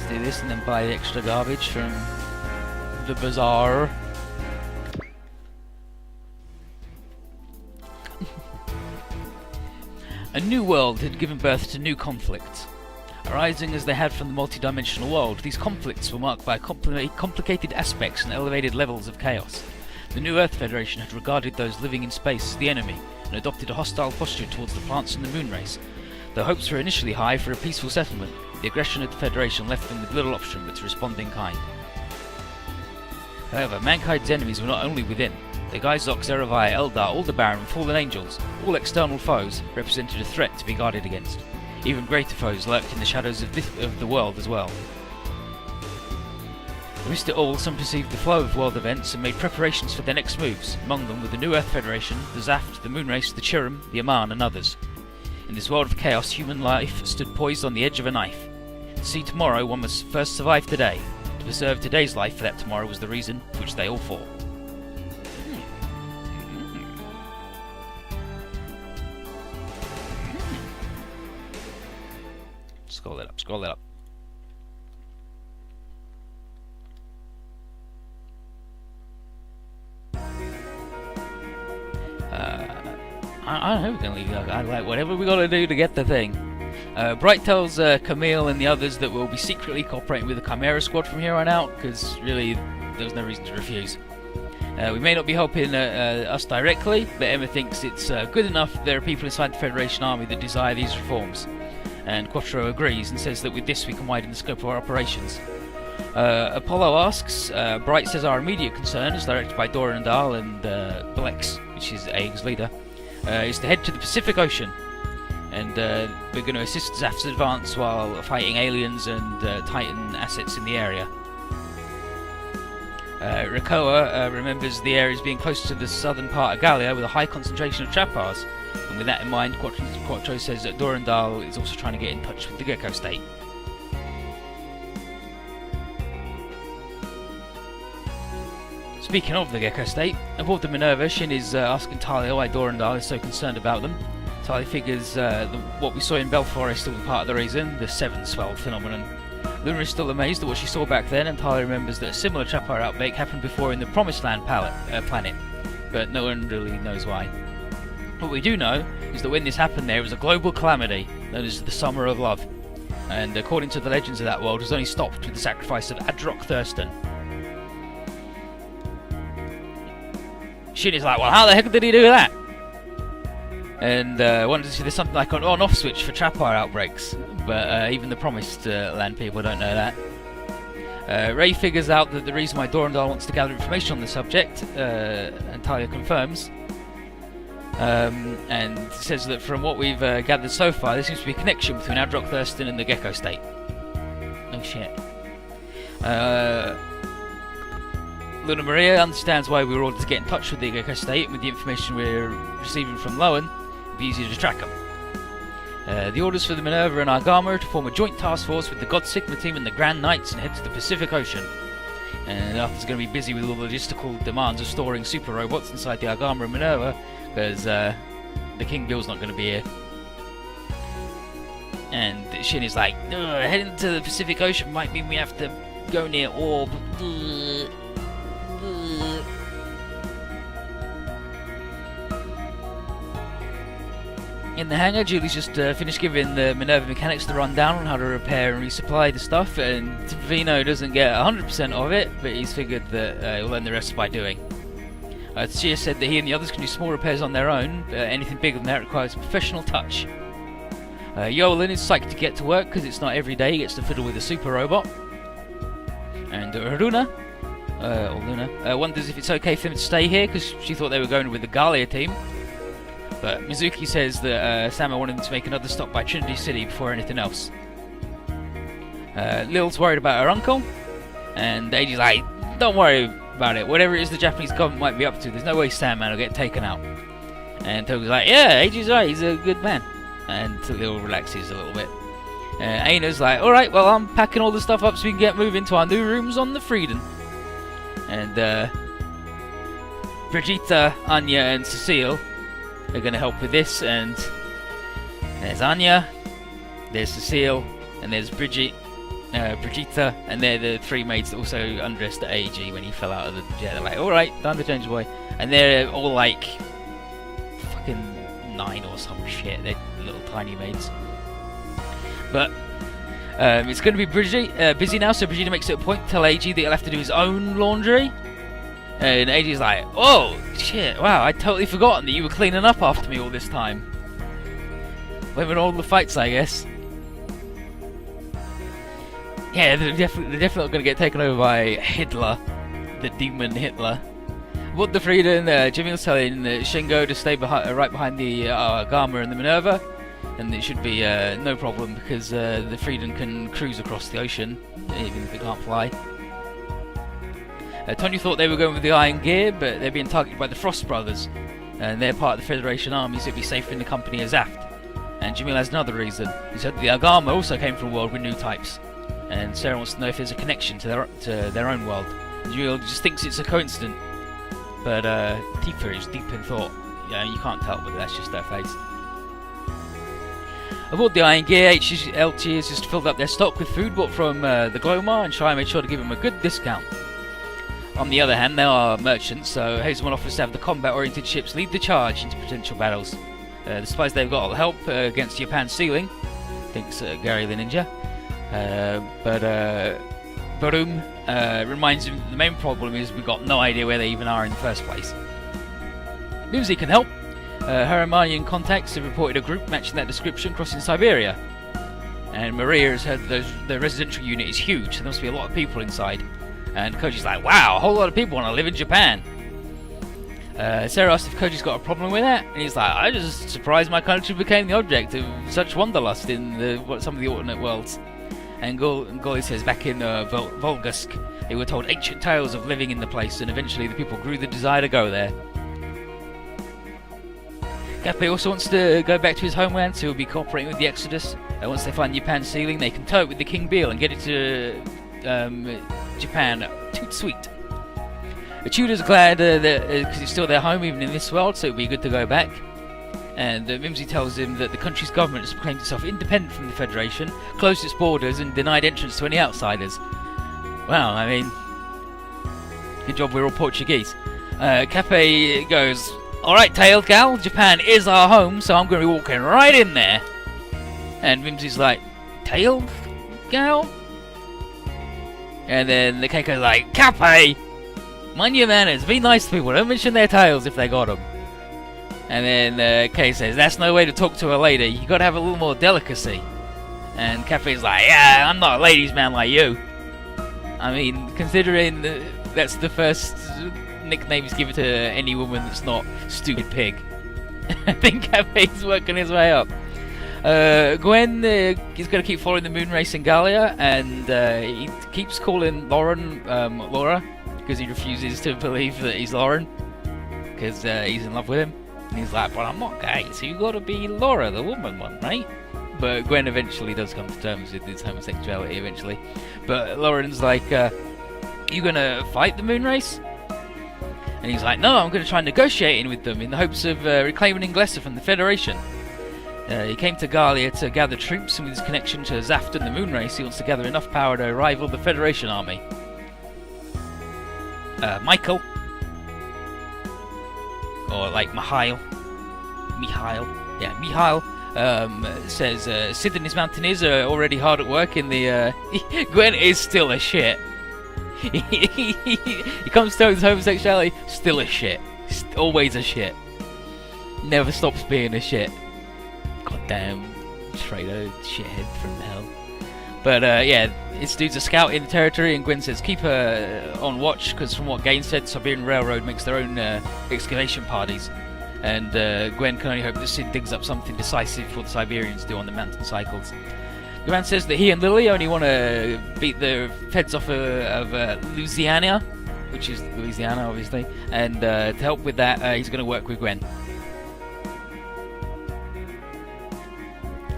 do this and then buy the extra garbage from the Bazaar. A new world had given birth to new conflicts. Arising as they had from the multi-dimensional world, these conflicts were marked by complicated aspects and elevated levels of chaos. The New Earth Federation had regarded those living in space as the enemy, and adopted a hostile posture towards the plants and the moon race. Though hopes were initially high for a peaceful settlement, the aggression of the Federation left them with little option but to respond in kind. However, mankind's enemies were not only within. The Geizok, Zeravi, Eldar, Aldebaran, and fallen angels, all external foes, represented a threat to be guarded against. Even greater foes lurked in the shadows of the world as well. Amidst it all, some perceived the flow of world events and made preparations for their next moves. Among them were the New Earth Federation, the Zaft, the Moonrace, the Chirim, the Aman, and others. In this world of chaos, human life stood poised on the edge of a knife. To see tomorrow, one must first survive today. To preserve today's life for that tomorrow was the reason for which they all fought. Scroll that up, scroll that up. I don't know, we're going to leave it like whatever we got to do to get the thing. Bright tells Camille and the others that we'll be secretly cooperating with the Chimera Squad from here on out, because really there's no reason to refuse. We may not be helping us directly, but Emma thinks it's good enough there are people inside the Federation Army that desire these reforms. And Quattro agrees and says that with this we can widen the scope of our operations. Apollo asks, Bright says our immediate concern is directed by Dorandal and Blex, which is Aeg's leader, is to head to the Pacific Ocean. And we're going to assist Zaft's advance while fighting aliens and Titan assets in the area. Rakoa remembers the area as being close to the southern part of Gallia with a high concentration of Chapars. And with that in mind, Quattro says that Dorandal is also trying to get in touch with the Gecko State. Speaking of the Gecko State, aboard the Minerva, Shin is asking Talia why Dorandal is so concerned about them. Talia figures what we saw in Belfort is still part of the reason, the Seven Swell phenomenon. Luna is still amazed at what she saw back then, and Talia remembers that a similar Chapar outbreak happened before in the Promised Land planet, but no one really knows why. What we do know is that when this happened there was a global calamity known as the Summer of Love, and according to the legends of that world, was only stopped with the sacrifice of Adrock Thurston. Shin is like, well, how the heck did he do that? And wonders if there's something like an on-off switch for Chapar outbreaks, but even the Promised Land people don't know that. Ray figures out that the reason why Dorandal wants to gather information on the subject, and Talia confirms, and says that from what we've gathered so far, there seems to be a connection between Adrock Thurston and the Gecko State. Oh shit. Luna Maria understands why we were ordered to get in touch with the Gecko State, and with the information we're receiving from Lowen, it'd be easier to track them. The orders for the Minerva and Argama are to form a joint task force with the God Sigma team and the Grand Knights and head to the Pacific Ocean. And Arthur's going to be busy with all the logistical demands of storing super robots inside the Argama and Minerva, because the King Bill's not going to be here. And Shin is like, heading to the Pacific Ocean might mean we have to go near Orb. In the hangar, Julie's just finished giving the Minerva mechanics the rundown on how to repair and resupply the stuff, and Vino doesn't get 100% of it, but he's figured that he'll learn the rest by doing. Tsuchiya said that he and the others can do small repairs on their own, anything bigger than that requires a professional touch. Yolan is psyched to get to work because it's not every day he gets to fiddle with a super robot. And Luna wonders if it's okay for them to stay here because she thought they were going with the Gallia team. But Mizuki says that Sama wanted them to make another stop by Trinity City before anything else. Lil's worried about her uncle, and Eiji's like, don't worry about it, whatever it is the Japanese government might be up to, there's no way Sandman will get taken out. And Toby's like, yeah, Eiji's right, he's a good man. And Lil relaxes a little bit. Aina's like, alright, well I'm packing all the stuff up so we can get moving to our new rooms on the Frieden. And Brigitte, Anya and Cecile are going to help with this, and there's Anya, there's Cecile, and there's Brigitte, Brigitte, and they're the three maids that also undressed at AG when he fell out of the jet. They're like, alright, time to change away. And they're all like fucking 9 or some shit. They're little tiny maids. But it's going to be busy now, so Brigitte makes it a point to tell AG that he'll have to do his own laundry. And AG's like, oh shit, wow, I'd totally forgotten that you were cleaning up after me all this time. Women all the fights, I guess. Yeah, they're definitely not going to get taken over by Hitler, the demon Hitler. What the Frieden, Jamil's telling Shingo to stay right behind the Gama and the Minerva, and it should be no problem because the Frieden can cruise across the ocean, even if they can't fly. Tony thought they were going with the Iron Gear, but they're being targeted by the Frost Brothers, and they're part of the Federation army, so it'd be safer in the company of Zaft. And Jamil has another reason. He said the Agama also came from a world with new types, and Sarah wants to know if there's a connection to their own world. And Jamil just thinks it's a coincidence, but Tifa is deep in thought. Yeah, you can't tell, but that's just their face. Aboard the Iron Gear, HLG has just filled up their stock with food bought from the Glomar, and Shai made sure to give them a good discount. On the other hand, they are merchants, so Hazelman offers to have the combat-oriented ships lead the charge into potential battles. The supplies they've got will help against Japan's sealing, thinks Gary the Ninja. But Barum reminds him that the main problem is we've got no idea where they even are in the first place. Mimsy can help. Her Armenian contacts have reported a group matching that description crossing Siberia. And Maria has heard that the residential unit is huge, so there must be a lot of people inside. And Koji's like, wow, a whole lot of people want to live in Japan. Sarah asked if Koji's got a problem with that, and he's like, I just surprised my country became the object of such wanderlust in some of the alternate worlds. And Goli says back in Volgusk, they were told ancient tales of living in the place, and eventually the people grew the desire to go there. Gappe also wants to go back to his homeland, so he'll be cooperating with the Exodus. Once they find Japan's sealing, they can tow it with the King Beale and get it to Japan. Toot sweet. The Tudor's glad because it's still their home even in this world, so it'll be good to go back. And Mimsy tells him that the country's government has proclaimed itself independent from the Federation, closed its borders, and denied entrance to any outsiders. Well, I mean, good job we're all Portuguese. Cappe goes, alright, Tailed Gal, Japan is our home, so I'm going to be walking right in there. And Mimsy's like, Tailed Gal? And then the Keiko's like, Cappe! Mind your manners, be nice to people, don't mention their tails if they got them. And then Kay says, that's no way to talk to a lady, you gotta have a little more delicacy. And Cappe's like, yeah, I'm not a ladies' man like you. I mean, considering that's the first nickname he's given to any woman that's not Stupid Pig. I think Cappe's working his way up. Gwen is going to keep following the moon race in Gallia, and he keeps calling Lauren Laura, because he refuses to believe that he's Lauren, because he's in love with him. And he's like, but I'm not gay, so you got to be Laura, the woman one, right? But Gwen eventually does come to terms with his homosexuality eventually. But Lauren's like, you going to fight the moon race? And he's like, no, I'm going to try negotiating with them in the hopes of reclaiming Inglesa from the Federation. He came to Gallia to gather troops, and with his connection to Zaft and the moon race, he wants to gather enough power to rival the Federation army. Michael, or like Mihail, says Sid and his mountaineers are already hard at work in the... Gwen is still a shit. He comes to his homosexuality, still a shit. Always a shit. Never stops being a shit. Goddamn traitor shithead from hell. But yeah, this dude's a scout in the territory, and Gwen says keep her on watch, because from what Gain said, Siberian Railroad makes their own excavation parties. And Gwen can only hope that Sid digs up something decisive for the Siberians do on the mountain cycles. The man says that he and Lily only want to beat the feds off of Louisiana, which is Louisiana obviously, and to help with that he's going to work with Gwen.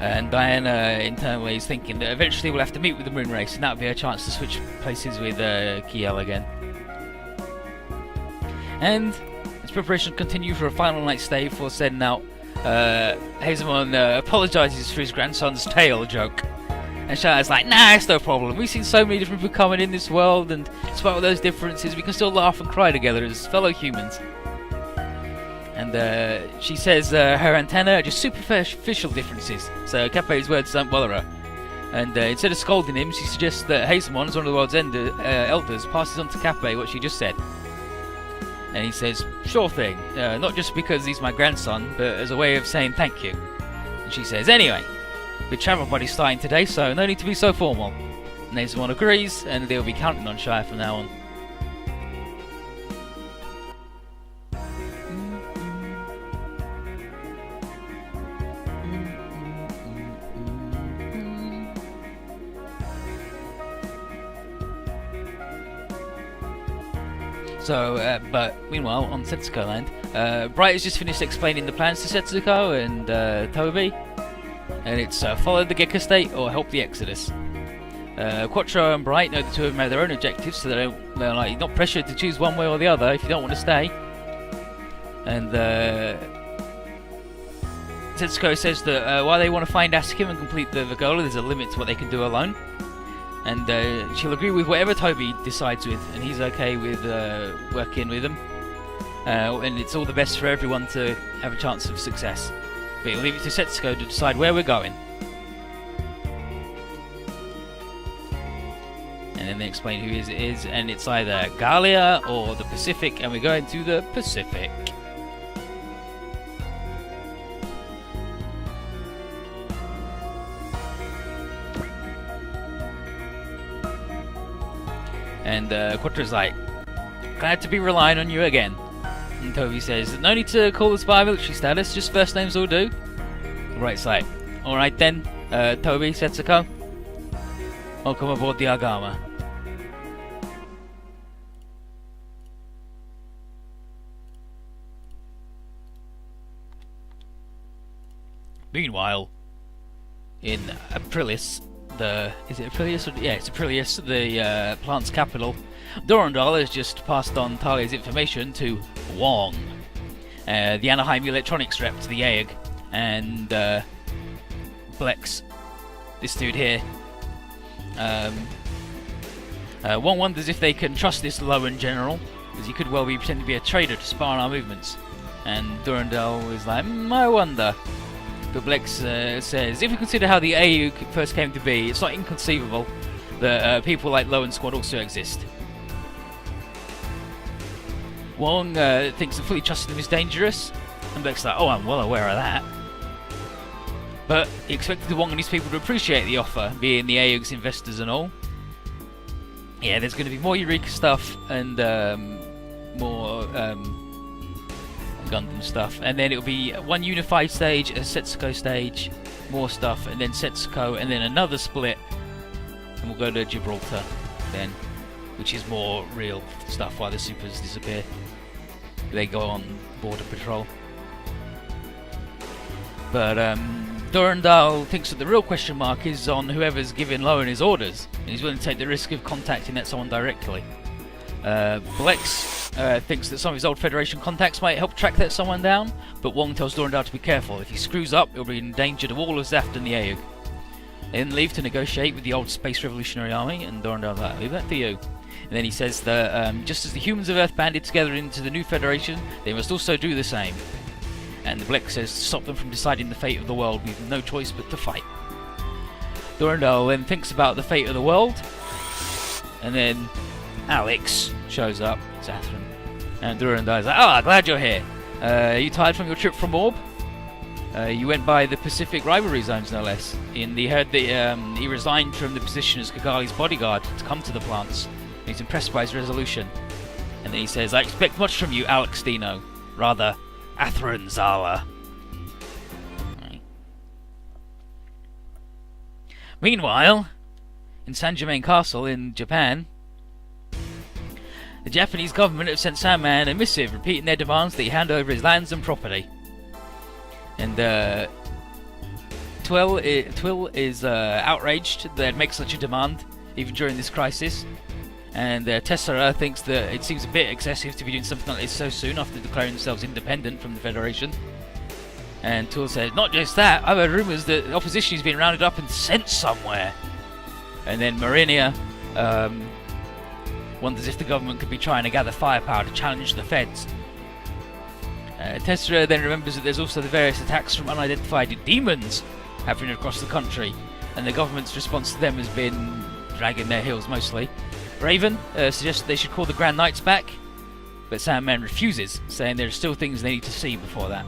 And Diana internally is thinking that eventually we'll have to meet with the moon race, and that would be a chance to switch places with Kiel again. And as preparations continue for a final night stay before setting out, Hazelman apologises for his grandson's tail joke. And Shala's like, nah, it's no problem. We've seen so many different people coming in this world, and despite all those differences, we can still laugh and cry together as fellow humans. And she says her antennae are just superficial differences, so Cape's words don't bother her. And instead of scolding him, she suggests that Hazelmon, as one of the world's elders, passes on to Cape what she just said. And he says, sure thing, not just because he's my grandson, but as a way of saying thank you. And she says, anyway, the travel buddy's starting today, so no need to be so formal. And Hazelmon agrees, and they'll be counting on Shire from now on. So, but meanwhile, on Setsuko Land, Bright has just finished explaining the plans to Setsuko and Toby, and it's follow the Gekka State or help the Exodus. Quattro and Bright know the two of them have their own objectives, so they're like not pressured to choose one way or the other if you don't want to stay. And Setsuko says that while they want to find Asukin and complete the Vagola, there's a limit to what they can do alone. And she'll agree with whatever Toby decides with, and he's okay with working with them. And it's all the best for everyone to have a chance of success. But he'll leave it to Setsuko to decide where we're going. And then they explain who it is, and it's either Galia or the Pacific, and we're going to the Pacific. And Quattro's like, glad to be relying on you again. And Toby says, no need to call us by military status, just first names will do. Bright's like, alright then, Toby, Setsuko, welcome aboard the Agama. Meanwhile, in Aprilis, is it Aprilis? Yeah, it's Aprilis, the plant's capital. Durandal has just passed on Talia's information to Wong, the Anaheim electronics rep to the AEG, and Blex, this dude here. Wong wonders if they can trust this Lowen general, as he could well be pretending to be a trader to spy on our movements. And Durandal is like, I wonder. But Blex says, if we consider how the AU first came to be, it's not inconceivable that people like Lowen Squad also exist. Wong thinks that fully trusting them is dangerous, and Blex is like, oh, I'm well aware of that. But he expected Wong and his people to appreciate the offer, being the AU's investors and all. Yeah, there's going to be more Eureka stuff and more Gundam stuff, and then it'll be one unified stage, a Setsuko stage, more stuff, and then Setsuko, and then another split, and we'll go to Gibraltar then, which is more real stuff while the supers disappear. They go on border patrol. But Durandal thinks that the real question mark is on whoever's giving Lowen his orders, and he's willing to take the risk of contacting that someone directly. Blex thinks that some of his old Federation contacts might help track that someone down, but Wong tells Durandal to be careful. If he screws up, he'll be in danger to all of Zaft and the AEG. They then leave to negotiate with the old Space Revolutionary Army, and Durandal's like, leave that to you. And then he says that just as the humans of Earth banded together into the new Federation, they must also do the same. And Blex says to stop them from deciding the fate of the world, we've no choice but to fight. Durandal then thinks about the fate of the world, and then Alex shows up, Zathran, and Durandal's like, oh, glad you're here. Are you tired from your trip from Orb? You went by the Pacific rivalry zones, no less. And he heard that he resigned from the position as Kagali's bodyguard to come to the plants. He's impressed by his resolution. And then he says, I expect much from you, Alex Dino. Rather, Athran Zawa. Right. Meanwhile, in San Germain Castle in Japan, the Japanese government have sent Sandman a missive repeating their demands that he hand over his lands and property. And Twill is outraged that they'd make such a demand, even during this crisis. And Tessera thinks that it seems a bit excessive to be doing something like this so soon after declaring themselves independent from the Federation. And Twill says, not just that, I've heard rumours that the opposition is being rounded up and sent somewhere. And then Marinia wonders if the government could be trying to gather firepower to challenge the feds. Tessera then remembers that there's also the various attacks from unidentified demons happening across the country, and the government's response to them has been dragging their heels mostly. Raven suggests they should call the Grand Knights back, but Sandman refuses, saying there are still things they need to see before that.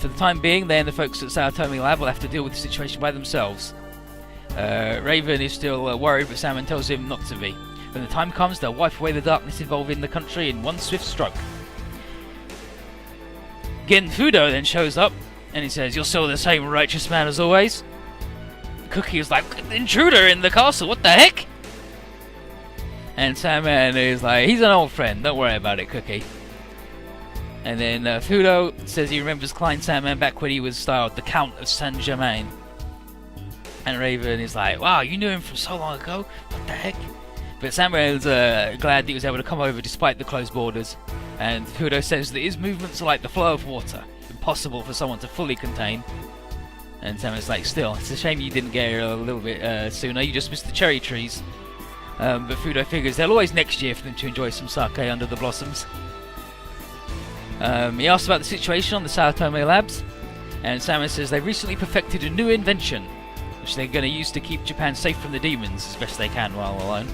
For the time being, they and the folks at Sao Tome Lab will have to deal with the situation by themselves. Raven is still worried, but Sandman tells him not to be. When the time comes, they'll wipe away the darkness involving the country in one swift stroke. Genfudo then shows up, and he says, "You're still the same righteous man as always." Cookie is like, "Intruder in the castle, what the heck?" And Sandman is like, "He's an old friend, don't worry about it, Cookie." And then Fudo says he remembers Klein Sandman back when he was styled the Count of Saint Germain. And Raven is like, "Wow, you knew him from so long ago, what the heck?" But Sandman's glad that he was able to come over despite the closed borders. And Fudo says that his movements are like the flow of water, impossible for someone to fully contain. And Sandman's like, "Still, it's a shame you didn't get here a little bit sooner, you just missed the cherry trees." But Fudo figures there'll always next year for them to enjoy some sake under the blossoms. He asks about the situation on the Sao Tome Labs, and Sandman says they've recently perfected a new invention, which they're going to use to keep Japan safe from the demons as best they can while alone.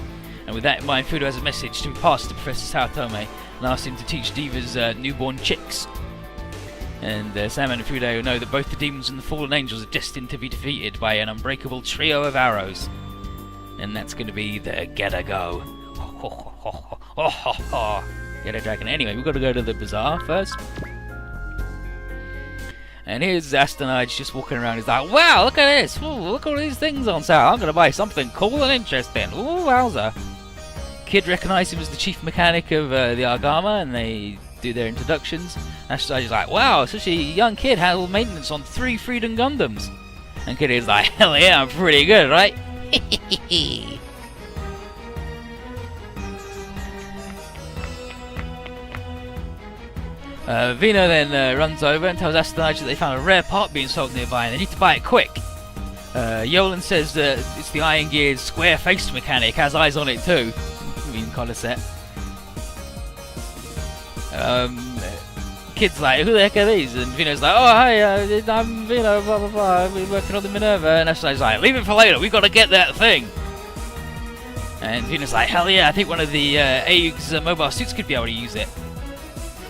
And with that in mind, Fudo has a message to be passed to Professor Sao Tome and asks him to teach Diva's newborn chicks. And Sandman and Fudo know that both the demons and the fallen angels are destined to be defeated by an unbreakable trio of arrows. And that's going to be the Gotta Go. Get a dragon. Anyway, we've got to go to the Bazaar first. And here's Astonage just walking around. He's like, "Wow, look at this. Ooh, look at all these things on sale. I'm going to buy something cool and interesting. Ooh, wowza." Kid recognises him as the chief mechanic of the Argama, and they do their introductions. Astonage is like, "Wow, such a young kid handled maintenance on 3 Freedom Gundams." And Kid is like, "Hell yeah, I'm pretty good, right?" Vino then runs over and tells Astonage that they found a rare part being sold nearby and they need to buy it quick. Yolan says that it's the Iron Gear's square-faced mechanic, has eyes on it too. In Coliset. Kid's like, "Who the heck are these?" And Vino's like, "Oh, hi, I'm Vino, blah blah blah, I've been working on the Minerva." And Astonage's like, "Leave it for later, we've got to get that thing." And Vino's like, "Hell yeah, I think one of the AUG's mobile suits could be able to use it."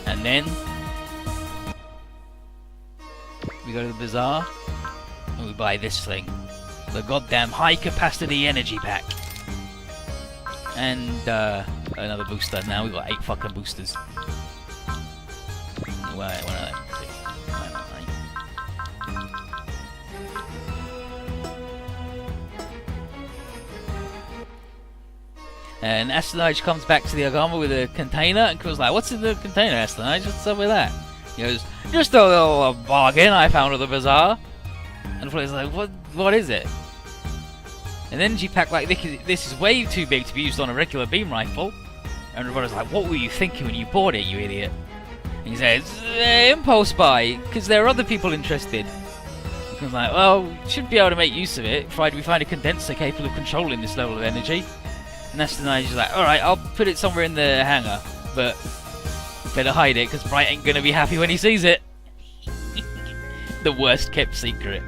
And then we go to the Bazaar and we buy this thing, the goddamn high capacity energy pack. And another booster. Now we've got 8 fucking boosters. Why not, And Astonage comes back to the Agama with a container, and Quill's like, "What's in the container, Astonage? What's up with that?" He goes, "Just a little bargain I found at the Bazaar." And Quill's like, What is it?" An energy pack like this is way too big to be used on a regular beam rifle. And everybody's like, "What were you thinking when you bought it, you idiot?" And he says, "Impulse buy, because there are other people interested." And I'm like, "Well, we should be able to make use of it, provided we find a condenser capable of controlling this level of energy." And Astonage is like, "Alright, I'll put it somewhere in the hangar, but better hide it, because Bright ain't going to be happy when he sees it." The worst kept secret.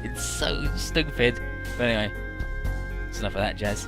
It's so stupid. But anyway, that's enough of that jazz.